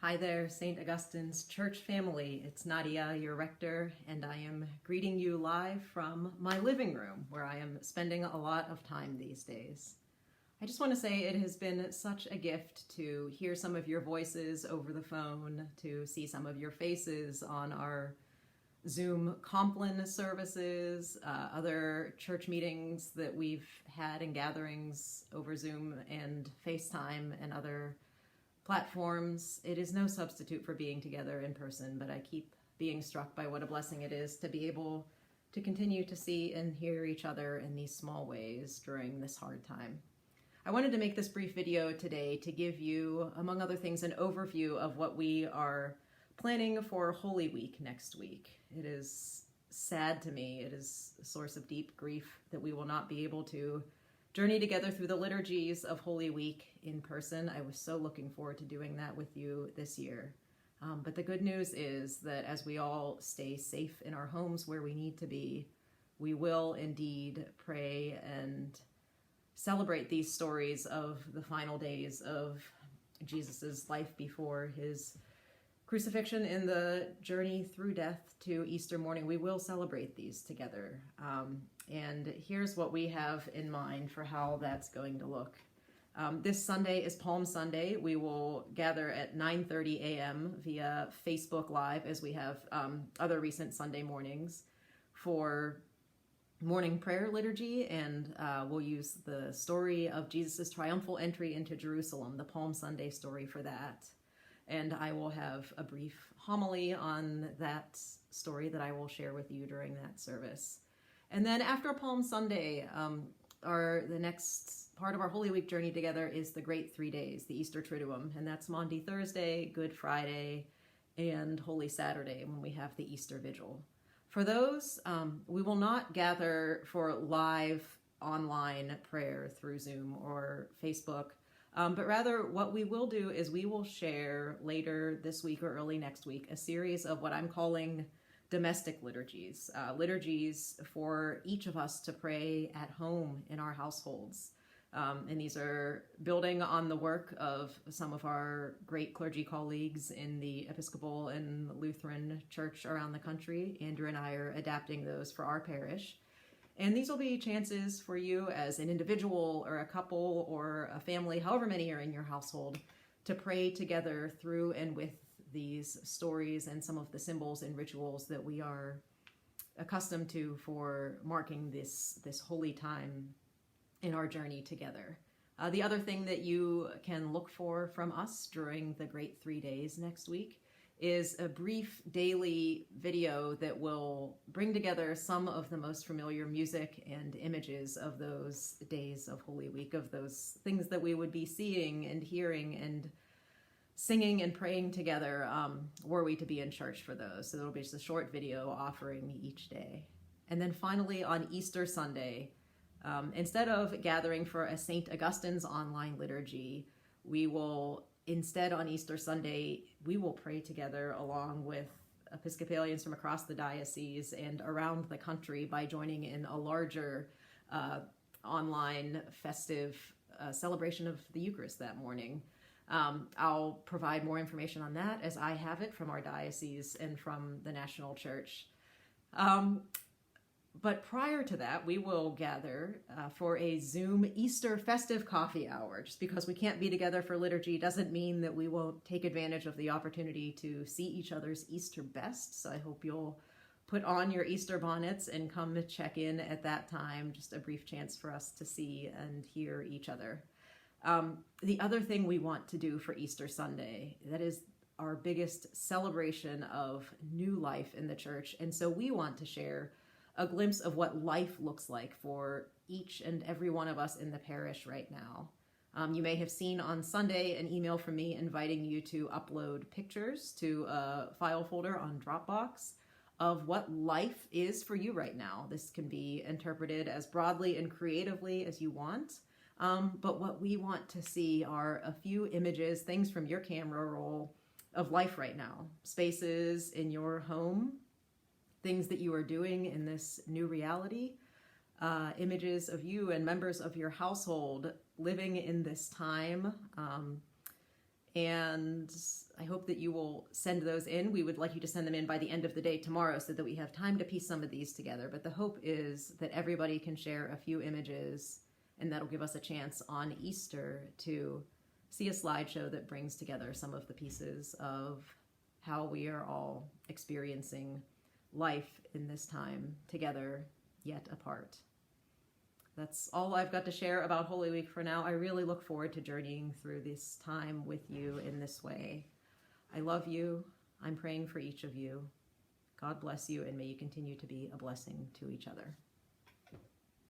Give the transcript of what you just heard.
Hi there, St. Augustine's church family. It's Nadia, your rector, and I am greeting you live from my living room, where I am spending a lot of time these days. I just want to say it has been such a gift to hear some of your voices over the phone, to see some of your faces on our Zoom Compline services, other church meetings that we've had and gatherings over Zoom and FaceTime and other platforms. It is no substitute for being together in person, but I keep being struck by what a blessing it is to be able to continue to see and hear each other in these small ways during this hard time. I wanted to make this brief video today to give you, among other things, an overview of what we are planning for Holy Week next week. It is sad to me, it is a source of deep grief that we will not be able to journey together through the liturgies of Holy Week in person. I was so looking forward to doing that with you this year. But the good news is that as we all stay safe in our homes where we need to be, we will indeed pray and celebrate these stories of the final days of Jesus's life before his crucifixion and the journey through death to Easter morning. We will celebrate these together. And here's what we have in mind for how that's going to look. This Sunday is Palm Sunday. We will gather at 9:30 a.m. via Facebook Live, as we have other recent Sunday mornings, for morning prayer liturgy, and we'll use the story of Jesus' triumphal entry into Jerusalem, the Palm Sunday story, for that. And I will have a brief homily on that story that I will share with you during that service. And then after Palm Sunday, the next part of our Holy Week journey together is the Great 3 Days, the Easter Triduum, and that's Maundy Thursday, Good Friday, and Holy Saturday when we have the Easter Vigil. For those, we will not gather for live online prayer through Zoom or Facebook, but rather what we will do is we will share later this week or early next week a series of what I'm calling domestic liturgies, liturgies for each of us to pray at home in our households. And these are building on the work of some of our great clergy colleagues in the Episcopal and Lutheran Church around the country. Andrew and I are adapting those for our parish. And these will be chances for you as an individual or a couple or a family, however many are in your household, to pray together through and with these stories and some of the symbols and rituals that we are accustomed to for marking this holy time in our journey together. The other thing that you can look for from us during the Great 3 Days next week is a brief daily video that will bring together some of the most familiar music and images of those days of Holy Week, of those things that we would be seeing and hearing and singing and praying together were we to be in church for those. So there'll be just a short video offering each day. And then finally on Easter Sunday, instead of gathering for a St. Augustine's online liturgy, we will instead on Easter Sunday, we will pray together along with Episcopalians from across the diocese and around the country by joining in a larger online festive celebration of the Eucharist that morning. I'll provide more information on that as I have it from our diocese and from the National Church. But prior to that, we will gather for a Zoom Easter festive coffee hour. Just because we can't be together for liturgy doesn't mean that we won't take advantage of the opportunity to see each other's Easter best. So I hope you'll put on your Easter bonnets and come to check in at that time. Just a brief chance for us to see and hear each other. The other thing we want to do for Easter Sunday, that is our biggest celebration of new life in the church. And so we want to share a glimpse of what life looks like for each and every one of us in the parish right now. You may have seen on Sunday an email from me inviting you to upload pictures to a file folder on Dropbox of what life is for you right now. This can be interpreted as broadly and creatively as you want, but what we want to see are a few images, things from your camera roll of life right now, spaces in your home, things that you are doing in this new reality, images of you and members of your household living in this time, and I hope that you will send those in. We would like you to send them in by the end of the day tomorrow so that we have time to piece some of these together. But the hope is that everybody can share a few images, and that'll give us a chance on Easter to see a slideshow that brings together some of the pieces of how we are all experiencing life in this time together, yet apart. That's all I've got to share about Holy Week for now. I really look forward to journeying through this time with you in this way. I love you. I'm praying for each of you. God bless you, and may you continue to be a blessing to each other.